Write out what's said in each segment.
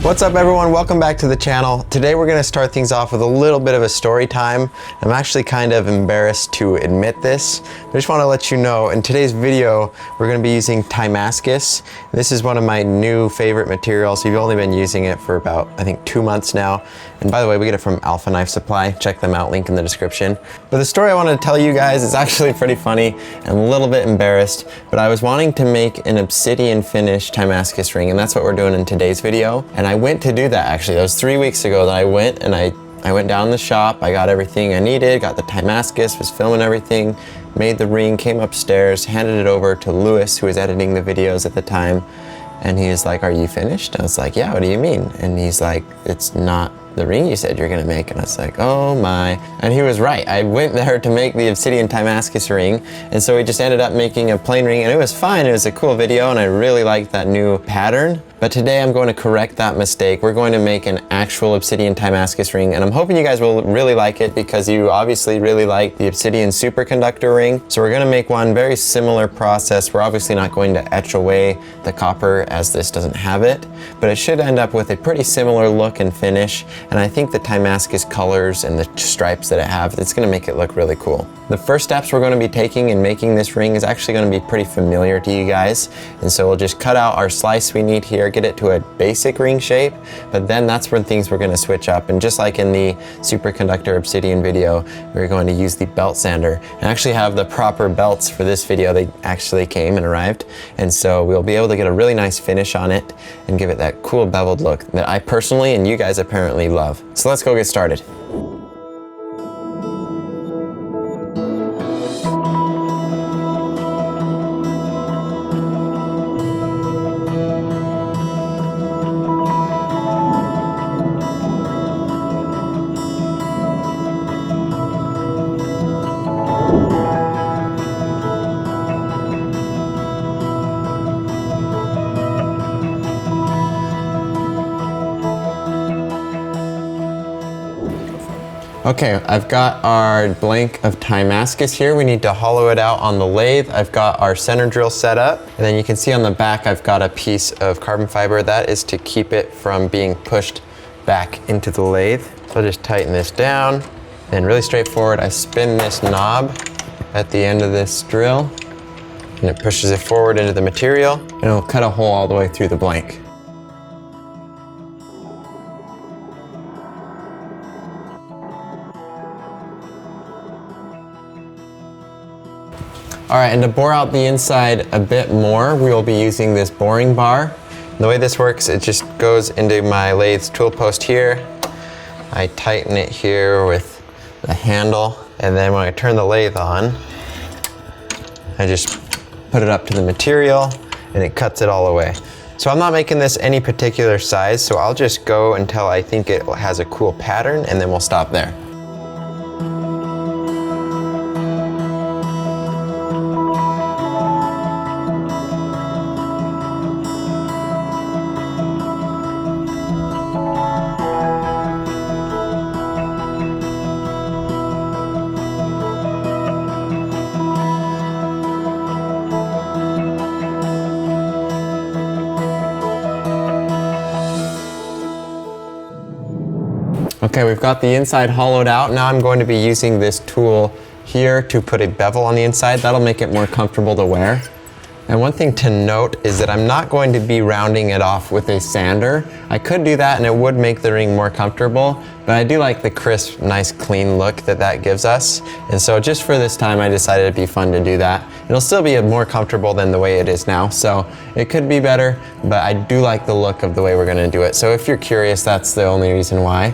What's up everyone, welcome back to the channel. Today we're going to start things off with a little bit of a story time. I'm actually kind of embarrassed to admit this. I just want to let you know, in today's video, we're going to be using Timascus. This is one of my new favorite materials. We've only been using it for about, I think, 2 months now. And by the way, we get it from Alpha Knife Supply. Check them out, link in the description. But the story I wanted to tell you guys is actually pretty funny. I'm a little bit embarrassed, but I was wanting to make an Obsidian finish Timascus ring, and that's what we're doing in today's video. And I went to do that actually. That was 3 weeks ago that I went, and I went down the shop, I got everything I needed, got the Timascus, was filming everything, made the ring, came upstairs, handed it over to Lewis, who was editing the videos at the time. And he was like, "Are you finished?" I was like, "Yeah, what do you mean?" And he's like, "It's not the ring you said you're gonna make." And I was like, "Oh my." And he was right. I went there to make the Obsidian Timascus ring. And so we just ended up making a plain ring, and it was fine. It was a cool video, and I really liked that new pattern. But today I'm going to correct that mistake. We're going to make an actual Obsidian Timascus ring, and I'm hoping you guys will really like it because you obviously really like the Obsidian superconductor ring. So we're gonna make one very similar process. We're obviously not going to etch away the copper as this doesn't have it, but it should end up with a pretty similar look and finish. And I think the Timascus colors and the stripes that it have, it's gonna make it look really cool. The first steps we're gonna be taking in making this ring is actually gonna be pretty familiar to you guys. And so we'll just cut out our slice we need here, get it to a basic ring shape, but then that's when things we're gonna switch up. And just like in the superconductor Obsidian video, we're going to use the belt sander and actually have the proper belts for this video. They actually came and arrived. And so we'll be able to get a really nice finish on it and give it that cool beveled look that I personally and you guys apparently love. So let's go get started. Okay, I've got our blank of Timascus here. We need to hollow it out on the lathe. I've got our center drill set up, and then you can see on the back I've got a piece of carbon fiber. That is to keep it from being pushed back into the lathe. So I'll just tighten this down, and really straightforward, I spin this knob at the end of this drill, and it pushes it forward into the material, and it'll cut a hole all the way through the blank. All right, and to bore out the inside a bit more, we will be using this boring bar. The way this works, it just goes into my lathe's tool post here. I tighten it here with the handle, and then when I turn the lathe on, I just put it up to the material, and it cuts it all away. So I'm not making this any particular size, so I'll just go until I think it has a cool pattern, and then we'll stop there. Okay, we've got the inside hollowed out. Now I'm going to be using this tool here to put a bevel on the inside. That'll make it more comfortable to wear. And one thing to note is that I'm not going to be rounding it off with a sander. I could do that and it would make the ring more comfortable, but I do like the crisp, nice, clean look that that gives us. And so just for this time, I decided it'd be fun to do that. It'll still be more comfortable than the way it is now, so it could be better, but I do like the look of the way we're gonna do it. So if you're curious, that's the only reason why.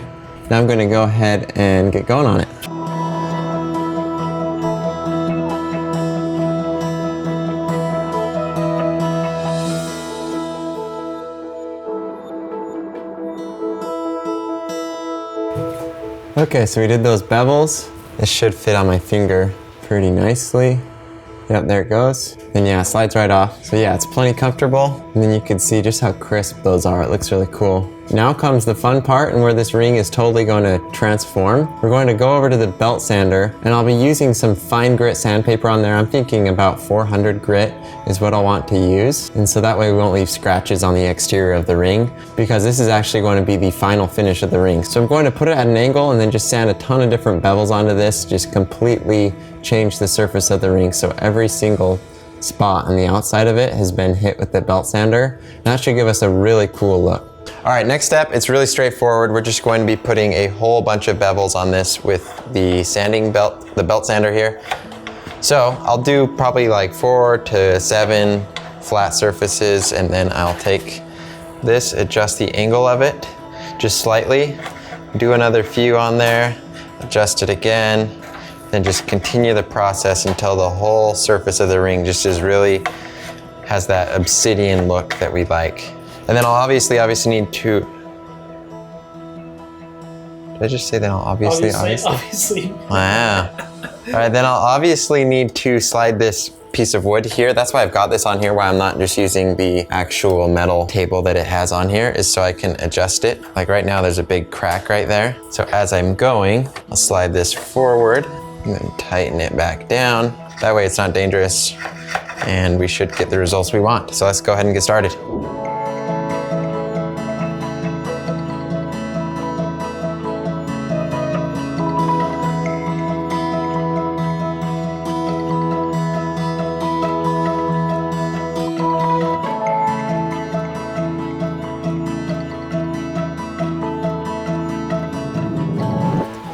Now I'm gonna go ahead and get going on it. Okay, so we did those bevels. This should fit on my finger pretty nicely. Yep, there it goes. And yeah, it slides right off. So yeah, it's plenty comfortable. And then you can see just how crisp those are. It looks really cool. Now comes the fun part and where this ring is totally going to transform. We're going to go over to the belt sander and I'll be using some fine grit sandpaper on there. I'm thinking about 400 grit is what I'll want to use. And so that way we won't leave scratches on the exterior of the ring, because this is actually going to be the final finish of the ring. So I'm going to put it at an angle and then just sand a ton of different bevels onto this, just completely change the surface of the ring so every single spot on the outside of it has been hit with the belt sander. And that should give us a really cool look. All right, next step, it's really straightforward. We're just going to be putting a whole bunch of bevels on this with the sanding belt, the belt sander here. So I'll do probably like 4 to 7 flat surfaces, and then I'll take this, adjust the angle of it just slightly, do another few on there, adjust it again, then just continue the process until the whole surface of the ring just really has that obsidian look that we like. And then I'll obviously need to, did I just say that I'll obviously? Wow. All right, then I'll obviously need to slide this piece of wood here. That's why I've got this on here, why I'm not just using the actual metal table that it has on here, is so I can adjust it. Like right now, there's a big crack right there. So as I'm going, I'll slide this forward and then tighten it back down. That way it's not dangerous and we should get the results we want. So let's go ahead and get started.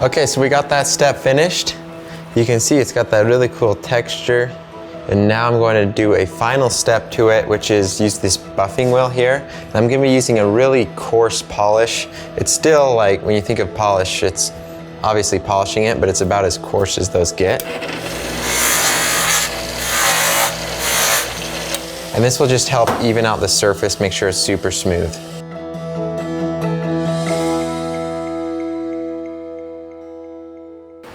Okay, so we got that step finished. You can see it's got that really cool texture. And now I'm going to do a final step to it, which is use this buffing wheel here. And I'm gonna be using a really coarse polish. It's still like, when you think of polish, it's obviously polishing it, but it's about as coarse as those get. And this will just help even out the surface, make sure it's super smooth.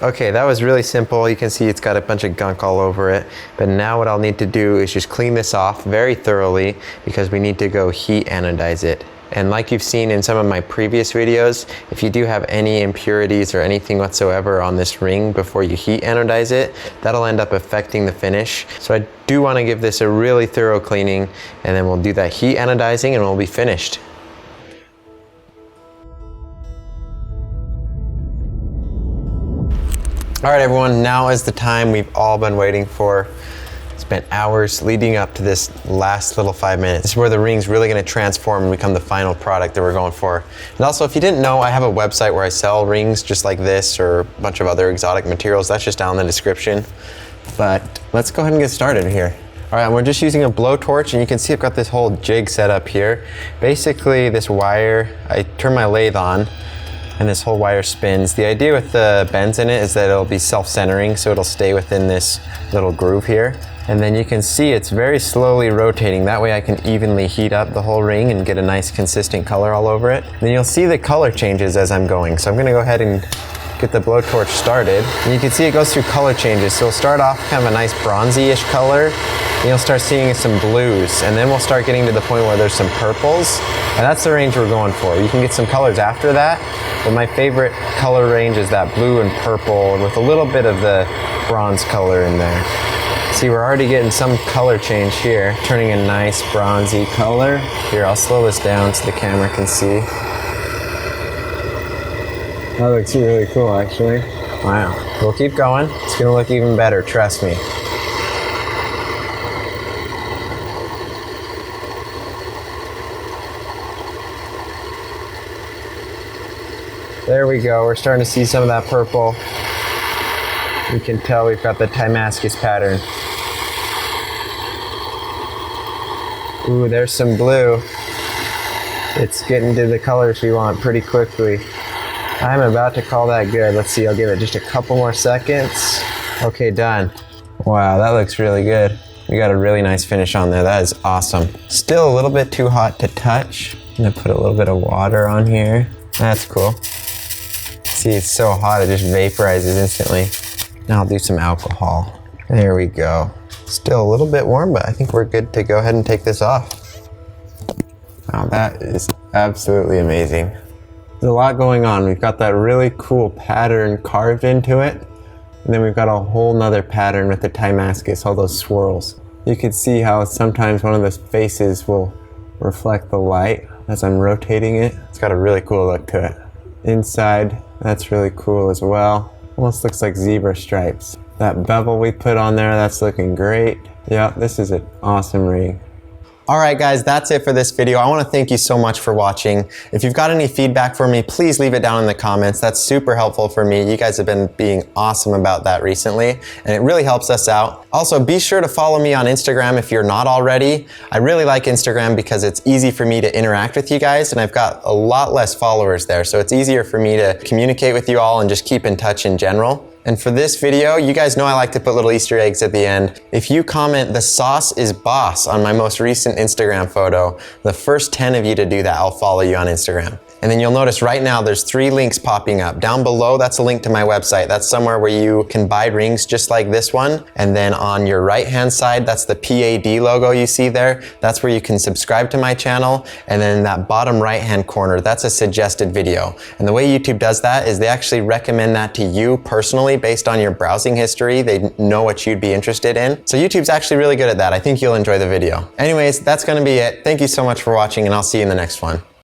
Okay, that was really simple. You can see it's got a bunch of gunk all over it. But now what I'll need to do is just clean this off very thoroughly, because we need to go heat anodize it. And like you've seen in some of my previous videos, if you do have any impurities or anything whatsoever on this ring before you heat anodize it, that'll end up affecting the finish. So I do want to give this a really thorough cleaning, and then we'll do that heat anodizing and we'll be finished. All right, everyone, now is the time we've all been waiting for. Spent hours leading up to this last little 5 minutes. This is where the ring's really gonna transform and become the final product that we're going for. And also, if you didn't know, I have a website where I sell rings just like this or a bunch of other exotic materials. That's just down in the description. But let's go ahead and get started here. All right, we're just using a blowtorch, and you can see I've got this whole jig set up here. Basically, this wire, I turn my lathe on, and this whole wire spins. The idea with the bends in it is that it'll be self-centering, so it'll stay within this little groove here. And then you can see it's very slowly rotating. That way I can evenly heat up the whole ring and get a nice consistent color all over it. Then you'll see the color changes as I'm going. So I'm gonna go ahead and get the blowtorch started. And you can see it goes through color changes. So it'll start off kind of a nice bronzy-ish color. And you'll start seeing some blues. And then we'll start getting to the point where there's some purples. And that's the range we're going for. You can get some colors after that, but my favorite color range is that blue and purple with a little bit of the bronze color in there. See, we're already getting some color change here, turning a nice bronzy color. Here, I'll slow this down so the camera can see. That looks really cool, actually. Wow. We'll keep going. It's gonna look even better, trust me. There we go, we're starting to see some of that purple. You can tell we've got the Timascus pattern. Ooh, there's some blue. It's getting to the colors we want pretty quickly. I'm about to call that good. Let's see, I'll give it just a couple more seconds. Okay, done. Wow, that looks really good. We got a really nice finish on there. That is awesome. Still a little bit too hot to touch. I'm gonna put a little bit of water on here. That's cool. See, it's so hot, it just vaporizes instantly. Now I'll do some alcohol. There we go. Still a little bit warm, but I think we're good to go ahead and take this off. Wow, that is absolutely amazing. There's a lot going on. We've got that really cool pattern carved into it. And then we've got a whole nother pattern with the Timascus, all those swirls. You can see how sometimes one of those faces will reflect the light as I'm rotating it. It's got a really cool look to it. Inside, that's really cool as well. Almost looks like zebra stripes. That bevel we put on there, that's looking great. Yeah, this is an awesome ring. All right, guys, that's it for this video. I want to thank you so much for watching. If you've got any feedback for me, please leave it down in the comments. That's super helpful for me. You guys have been being awesome about that recently, and it really helps us out. Also, be sure to follow me on Instagram if you're not already. I really like Instagram because it's easy for me to interact with you guys, and I've got a lot less followers there, so it's easier for me to communicate with you all and just keep in touch in general. And for this video, you guys know I like to put little Easter eggs at the end. If you comment "the sauce is boss" on my most recent Instagram photo, the first 10 of you to do that, I'll follow you on Instagram. And then you'll notice right now there's 3 links popping up. Down below, that's a link to my website. That's somewhere where you can buy rings just like this one. And then on your right-hand side, that's the PAD logo you see there. That's where you can subscribe to my channel. And then in that bottom right-hand corner, that's a suggested video. And the way YouTube does that is they actually recommend that to you personally based on your browsing history. They know what you'd be interested in. So YouTube's actually really good at that. I think you'll enjoy the video. Anyways, that's gonna be it. Thank you so much for watching, and I'll see you in the next one.